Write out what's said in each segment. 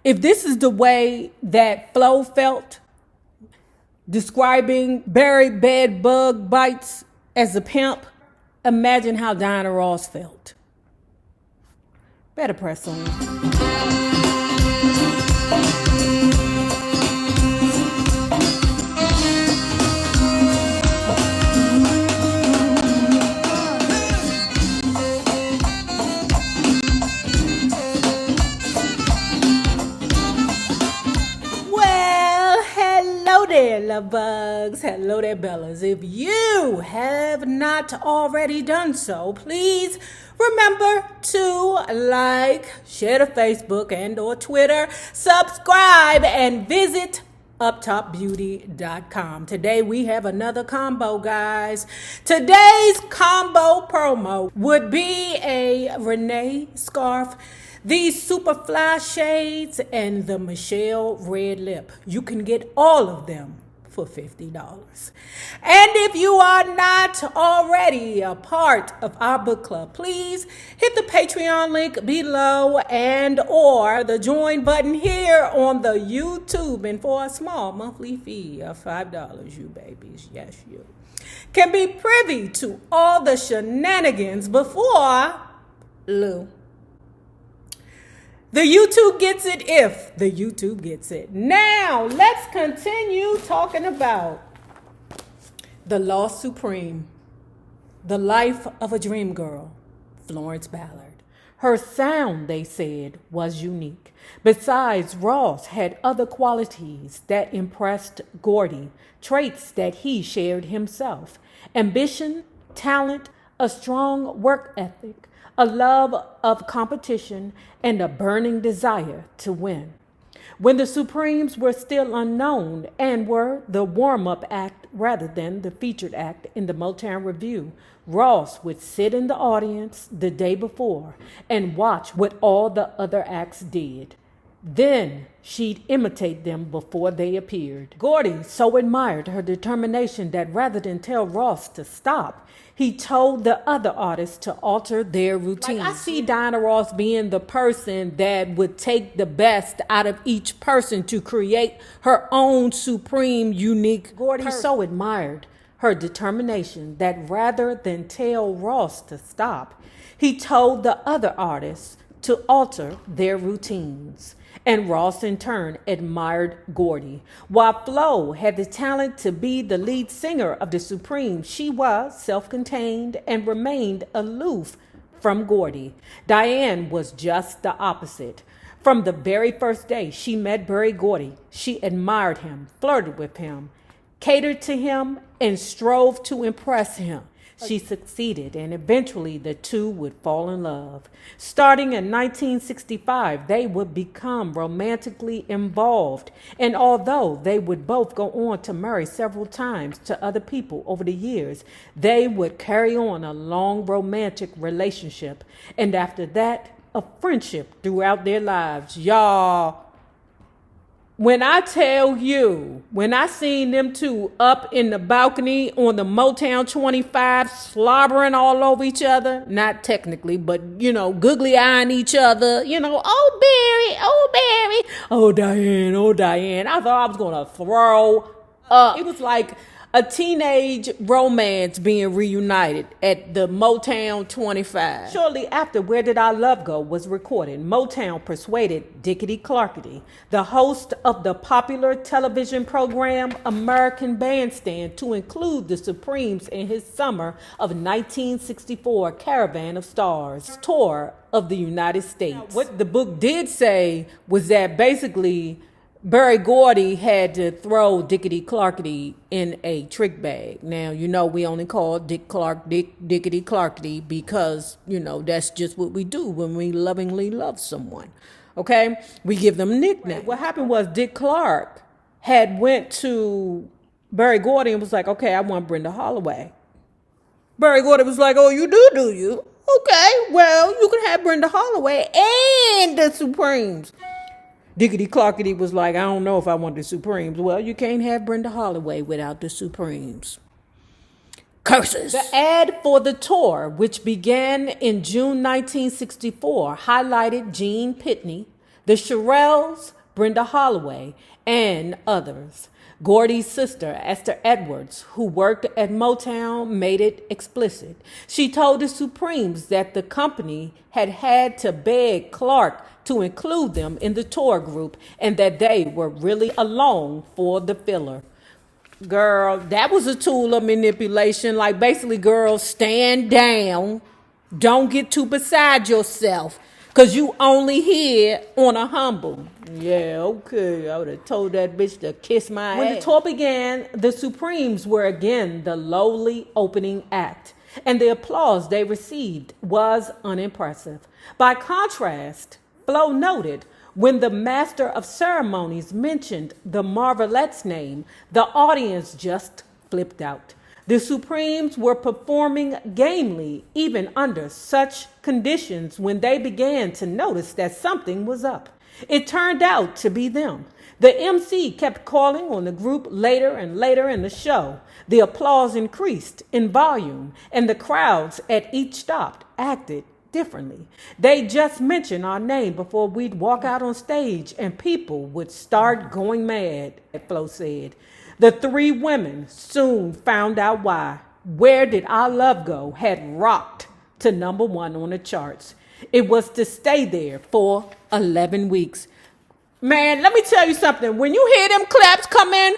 If this is the way that Flo felt, describing Barry bed bug bites as a pimp, imagine how Diana Ross felt. Better press on. Hello there, love bugs. Hello there, Bellas. If you have not already done so, please remember to like, share to Facebook and or Twitter, subscribe, and visit uptopbeauty.com. Today we have another combo, guys. Today's combo promo would be a Renee scarf, these Superfly shades, and the Michelle red lip. You can get all of them for $50. And if you are not already a part of our book club, please hit the Patreon link below and or the join button here on the YouTube. And for a small monthly fee of $5, you babies, yes you, can be privy to all the shenanigans before Lou. The YouTube gets it if the YouTube gets it. Now, let's continue talking about the Lost Supreme, the life of a dream girl, Florence Ballard. Her sound, they said, was unique. Besides, Ross had other qualities that impressed Gordy, traits that he shared himself: ambition, talent, a strong work ethic, a love of competition, and a burning desire to win. When the Supremes were still unknown and were the warm-up act rather than the featured act in the Motown Review, Ross would sit in the audience the day before and watch what all the other acts did. Then she'd imitate them before they appeared. Gordy so admired her determination that rather than tell Ross to stop, he told the other artists to alter their routine. Like, I see Diana Ross being the person that would take the best out of each person to create her own supreme, unique. Gordy so admired her determination that rather than tell Ross to stop, he told the other artists to alter their routines. And Ross, in turn, admired Gordy. While Flo had the talent to be the lead singer of the Supremes, she was self-contained and remained aloof from Gordy. Diane was just the opposite. From the very first day she met Gordy, she admired him, flirted with him, catered to him, and strove to impress him. She succeeded, and eventually the two would fall in love. Starting in 1965, they would become romantically involved, and although they would both go on to marry several times to other people over the years, they would carry on a long romantic relationship, and after that, a friendship throughout their lives. Y'all, when I tell you, when I seen them two up in the balcony on the Motown 25 slobbering all over each other, not technically, but, googly eyeing each other, oh, Barry, oh, Diane, I thought I was going to throw up. It was like a teenage romance being reunited at the Motown 25. Shortly after Where Did Our Love Go was recorded, Motown persuaded Dickety Clarkety, the host of the popular television program American Bandstand, to include the Supremes in his summer of 1964 Caravan of Stars tour of the United States. Now, what the book did say was that basically Gordy had to throw Dickety Clarkety in a trick bag. Now, we only call Dickety Clarkety because, that's just what we do when we lovingly love someone. Okay? We give them nicknames. What happened was Dick Clark had went to Gordy and was like, okay, I want Brenda Holloway. Gordy was like, oh, you do you? Okay, well, you can have Brenda Holloway and the Supremes. Dickety Clarkety was like, I don't know if I want the Supremes. Well, you can't have Brenda Holloway without the Supremes. Curses. The ad for the tour, which began in June 1964, highlighted Gene Pitney, the Shirelles, Brenda Holloway, and others. Gordy's sister, Esther Edwards, who worked at Motown, made it explicit. She told the Supremes that the company had to beg Clark to include them in the tour group and that they were really along for the filler. Girl, that was a tool of manipulation. Like, basically, girls, stand down. Don't get too beside yourself, because you only here on a humble. Yeah, okay. I would have told that bitch to kiss my ass. When the tour began, the Supremes were again the lowly opening act, and the applause they received was unimpressive. By contrast, Flo noted, when the master of ceremonies mentioned the Marvelettes' name, the audience just flipped out. The Supremes were performing gamely even under such conditions when they began to notice that something was up. It turned out to be them. The MC kept calling on the group later and later in the show. The applause increased in volume, and the crowds at each stop acted differently. They just mentioned our name before we'd walk out on stage, and people would start going mad, Flo said. The three women soon found out why. Where Did Our Love Go had rocked to number one on the charts. It was to stay there for 11 weeks. Man, let me tell you something. When you hear them claps come in,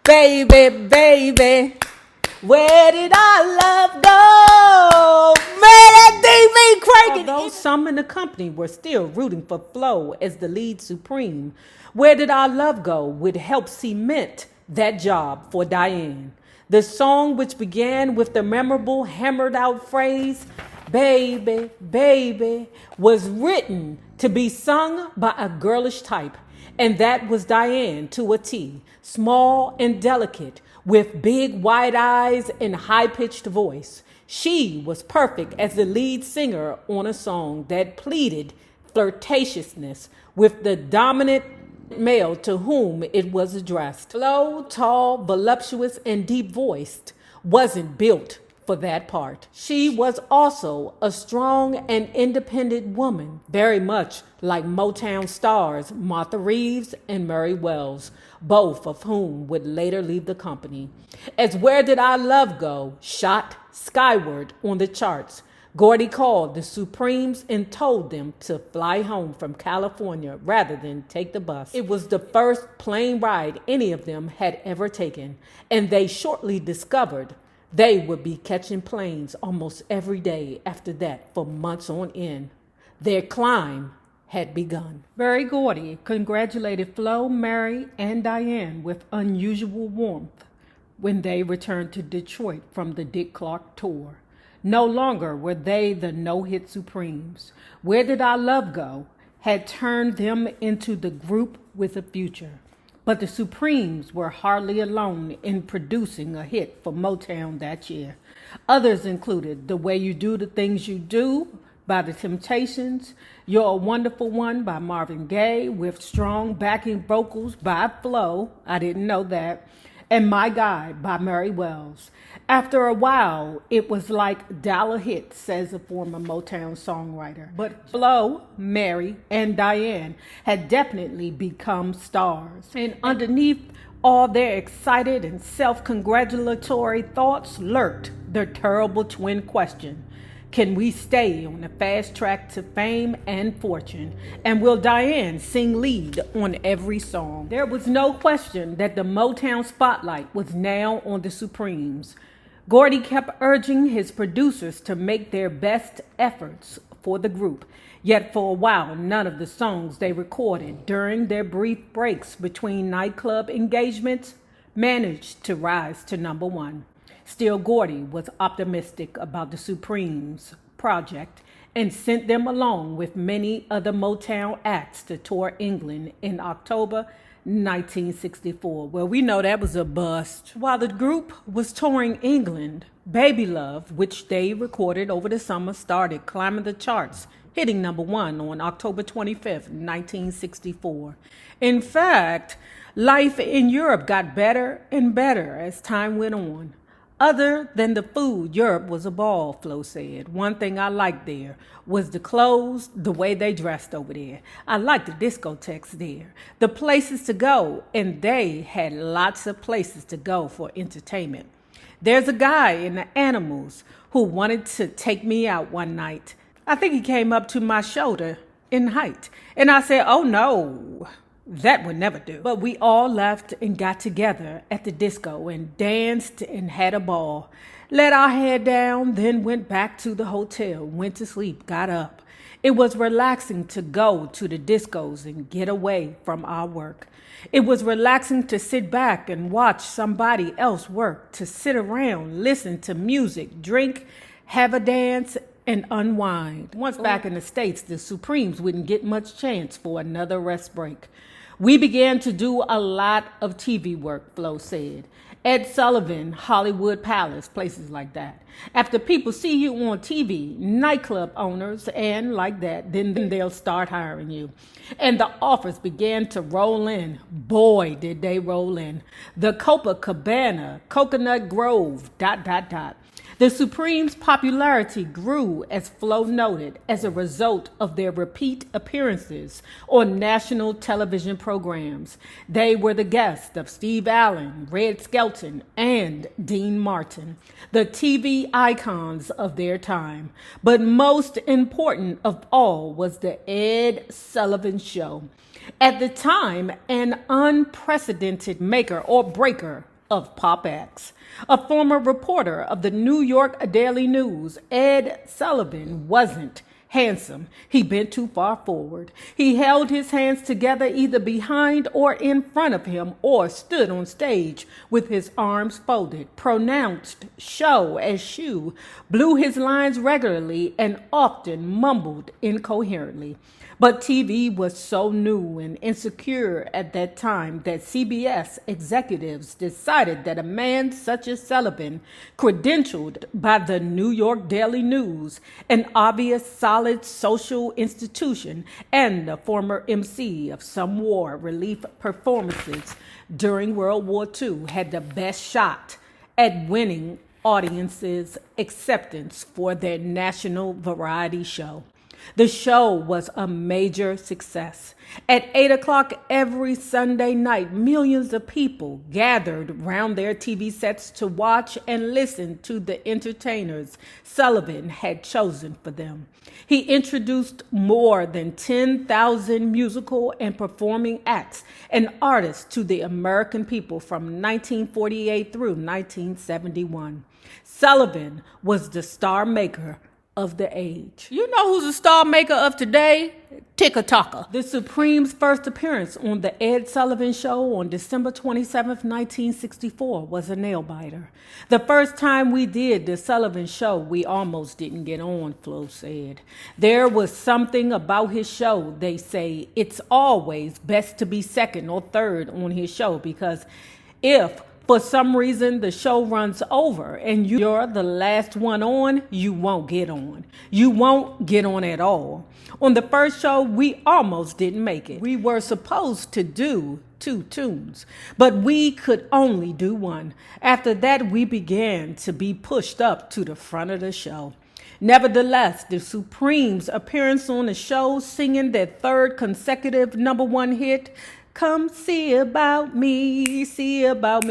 baby, baby, where did our love go? Man, that thing be cranking. Although some in the company were still rooting for Flo as the lead Supreme, Where Did Our Love Go would help cement that job for Diane. The song, which began with the memorable hammered out phrase, baby, baby, was written to be sung by a girlish type. And that was Diane to a T. Small and delicate, with big wide eyes and high-pitched voice. She was perfect as the lead singer on a song that pleaded flirtatiousness with the dominant male to whom it was addressed. Low, tall, voluptuous, and deep-voiced, wasn't built for that part. She was also a strong and independent woman, very much like Motown stars Martha Reeves and Mary Wells, both of whom would later leave the company. As Where Did Our Love Go shot skyward on the charts, Gordy called the Supremes and told them to fly home from California rather than take the bus. It was the first plane ride any of them had ever taken, and they shortly discovered they would be catching planes almost every day after that for months on end. Their climb had begun. Berry Gordy congratulated Flo, Mary, and Diane with unusual warmth when they returned to Detroit from the Dick Clark tour. No longer were they the no-hit Supremes. Where Did Our Love Go had turned them into the group with a future. But the Supremes were hardly alone in producing a hit for Motown that year. Others included The Way You Do the Things You Do by The Temptations, You're a Wonderful One by Marvin Gaye with strong backing vocals by Flo, I didn't know that, and My Guy by Mary Wells. After a while, it was like dollar hits, says a former Motown songwriter. But Flo, Mary, and Diane had definitely become stars. And underneath all their excited and self-congratulatory thoughts lurked the terrible twin question. Can we stay on the fast track to fame and fortune? And will Diane sing lead on every song? There was no question that the Motown spotlight was now on the Supremes. Gordy kept urging his producers to make their best efforts for the group. Yet for a while, none of the songs they recorded during their brief breaks between nightclub engagements managed to rise to number one. Still, Gordy was optimistic about the Supremes project and sent them along with many other Motown acts to tour England in October 1964. Well, we know that was a bust. While the group was touring England, Baby Love, which they recorded over the summer, started climbing the charts, hitting number one on October 25th, 1964. In fact, life in Europe got better and better as time went on. Other than the food, Europe was a ball, Flo said. One thing I liked there was the clothes, the way they dressed over there. I liked the discotheques there, the places to go, and they had lots of places to go for entertainment. There's a guy in the Animals who wanted to take me out one night. I think he came up to my shoulder in height, and I said, oh no. That would never do. But we all left and got together at the disco and danced and had a ball. Let our head down, then went back to the hotel, went to sleep, got up. It was relaxing to go to the discos and get away from our work. It was relaxing to sit back and watch somebody else work, to sit around, listen to music, drink, have a dance, and unwind. Once back in the States, the Supremes wouldn't get much chance for another rest break. We began to do a lot of TV work, Flo said. Ed Sullivan, Hollywood Palace, places like that. After people see you on TV, nightclub owners and like that, then they'll start hiring you. And the offers began to roll in. Boy, did they roll in. The Copacabana, Coconut Grove, ... The Supremes' popularity grew, as Flo noted, as a result of their repeat appearances on national television programs. They were the guests of Steve Allen, Red Skelton, and Dean Martin, the TV icons of their time. But most important of all was the Ed Sullivan Show. At the time, an unprecedented maker or breaker of pop acts. A former reporter of the New York Daily News, Ed Sullivan wasn't handsome. He bent too far forward. He held his hands together either behind or in front of him, or stood on stage with his arms folded, pronounced show as shoe, blew his lines regularly, and often mumbled incoherently. But TV was so new and insecure at that time that CBS executives decided that a man such as Sullivan, credentialed by the New York Daily News, an obvious solid social institution, and a former MC of some war relief performances during World War II, had the best shot at winning audiences' acceptance for their national variety show. The show was a major success. At 8 o'clock every Sunday night, millions of people gathered round their TV sets to watch and listen to the entertainers Sullivan had chosen for them. He introduced more than 10,000 musical and performing acts and artists to the American people from 1948 through 1971. Sullivan was the star maker of the age. You know who's the star maker of today? Tick-a-Talker. The Supremes' first appearance on the Ed Sullivan Show on December 27th, 1964 was a nail-biter. The first time we did the Sullivan Show, we almost didn't get on, Flo said. There was something about his show, they say. It's always best to be second or third on his show, because if for some reason the show runs over and you're the last one on, you won't get on. You won't get on at all. On the first show, we almost didn't make it. We were supposed to do 2 tunes, but we could only do 1. After that, we began to be pushed up to the front of the show. Nevertheless, the Supremes' appearance on the show, singing their 3rd consecutive #1 hit, "Come see about me,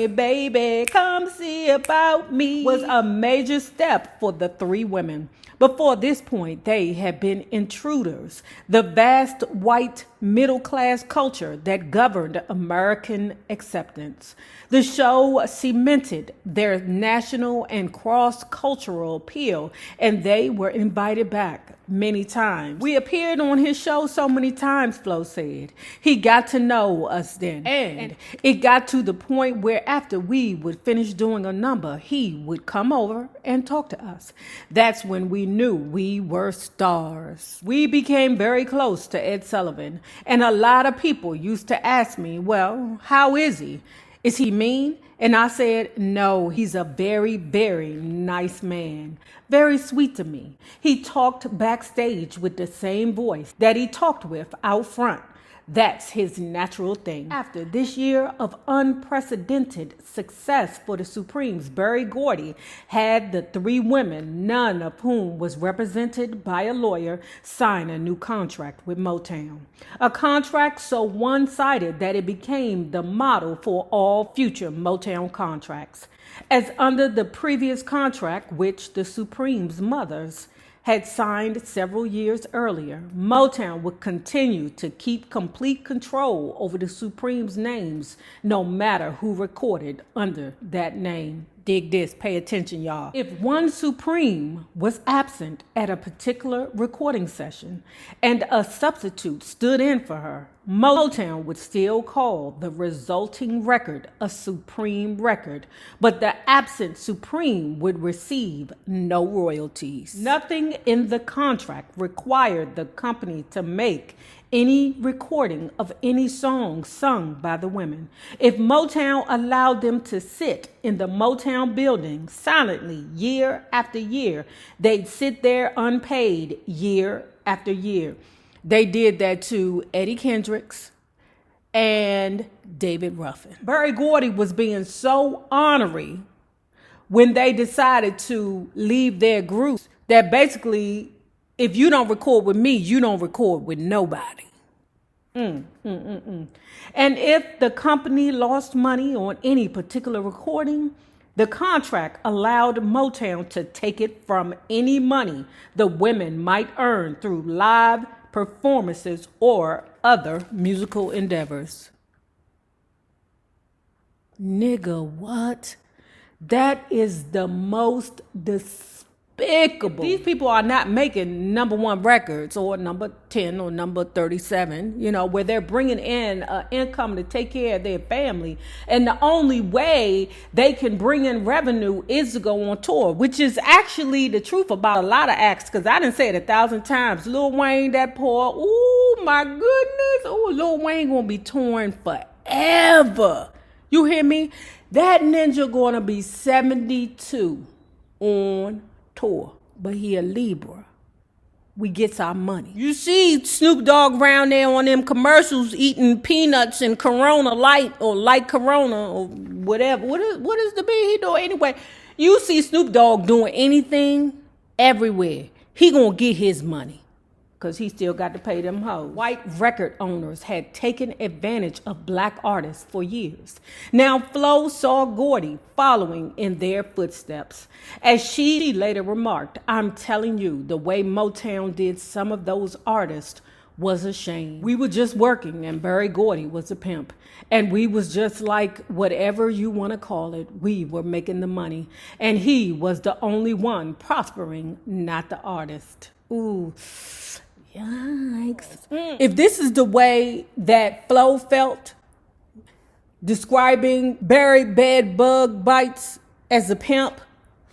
baby, come see about me," was a major step for the 3 women. Before this point, they had been intruders, the vast white middle-class culture that governed American acceptance. The show cemented their national and cross-cultural appeal, and they were invited back many times. We appeared on his show so many times, Flo said. He got to know us then. And it got to the point where after we would finish doing a number, he would come over and talk to us. That's when we knew we were stars. We became very close to Ed Sullivan, and a lot of people used to ask me, well, how is he? Is he mean? And I said, no, he's a very, very nice man. Very sweet to me. He talked backstage with the same voice that he talked with out front. That's his natural thing. After this year of unprecedented success for the Supremes, Gordy had the three women, none of whom was represented by a lawyer, sign a new contract with Motown. A contract so one-sided that it became the model for all future Motown contracts. As under the previous contract, which the Supremes' mothers had signed several years earlier, Motown would continue to keep complete control over the Supremes' names, no matter who recorded under that name. Dig this, pay attention, y'all. If one Supreme was absent at a particular recording session and a substitute stood in for her, Motown would still call the resulting record a Supreme record, but the absent Supreme would receive no royalties. Nothing in the contract required the company to make any recording of any song sung by the women. If Motown allowed them to sit in the Motown building silently year after year, they'd sit there unpaid year after year. They did that to Eddie Kendricks and David Ruffin. Gordy was being so ornery when they decided to leave their group that basically, if you don't record with me, you don't record with nobody. And if the company lost money on any particular recording, the contract allowed Motown to take it from any money the women might earn through live performances or other musical endeavors. Nigga, what? That is the most despicable. These people are not making number 1 records or number 10 or number 37, where they're bringing in income to take care of their family. And the only way they can bring in revenue is to go on tour, which is actually the truth about a lot of acts. Because I done said it 1,000 times. Lil Wayne, that poor, oh my goodness. Oh, Lil Wayne gonna be touring forever. You hear me? That ninja gonna be 72 on tour, but he a Libra. We gets our money. You see Snoop Dogg around there on them commercials eating peanuts and Corona Light or Light Corona or whatever. What is the big he doing anyway? You see Snoop Dogg doing anything everywhere. He gonna get his money because he still got to pay them hoes. White record owners had taken advantage of black artists for years. Now Flo saw Gordy following in their footsteps. As she later remarked, I'm telling you, the way Motown did some of those artists was a shame. We were just working and Gordy was a pimp. And we was just like whatever you want to call it. We were making the money. And he was the only one prospering, not the artist. Ooh. Yikes. If this is the way that Flo felt, describing Barry bed bug bites as a pimp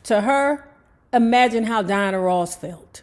to her, imagine how Diana Ross felt.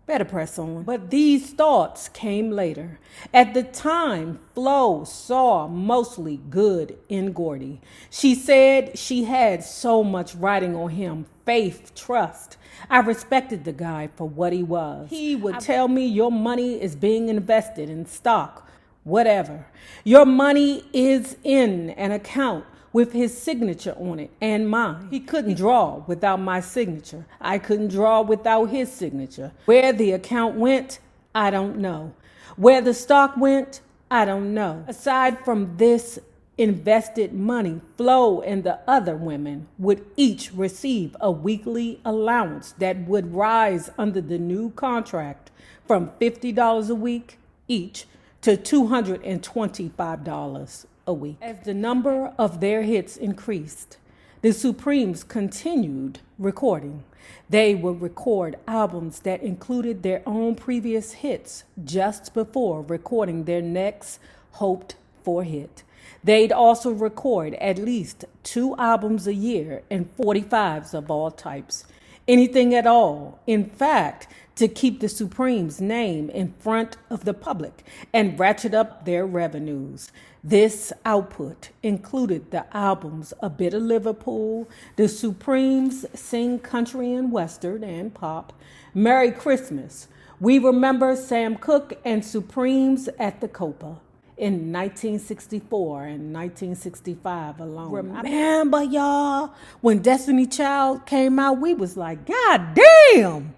Better press on. But these thoughts came later. At the time, Flo saw mostly good in Gordy. She said she had so much riding on him, faith, trust. I respected the guy for what he was. He would tell me your money is being invested in stock, whatever. Your money is in an account with his signature on it and mine. He couldn't draw without my signature. I couldn't draw without his signature. Where the account went, I don't know. Where the stock went, I don't know. Aside from this invested money, Flo and the other women would each receive a weekly allowance that would rise under the new contract from $50 a week each to $225 a week. As the number of their hits increased, the Supremes continued recording. They would record albums that included their own previous hits just before recording their next hoped-for hit. They'd also record at least 2 albums a year and 45s of all types. Anything at all, in fact, to keep the Supremes' name in front of the public and ratchet up their revenues. This output included the albums A Bit of Liverpool, The Supremes Sing Country and Western and Pop, Merry Christmas, We remember Sam Cooke and Supremes at the Copa in 1964 and 1965 alone. Remember, y'all, when Destiny Child came out, we was like, God damn!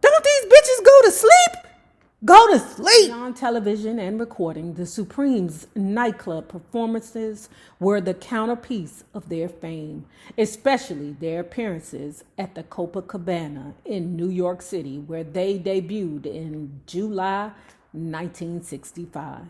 Don't these bitches go to sleep? Go to sleep! On television and recording, the Supremes' nightclub performances were the counterpiece of their fame, especially their appearances at the Copacabana in New York City, where they debuted in July 1965.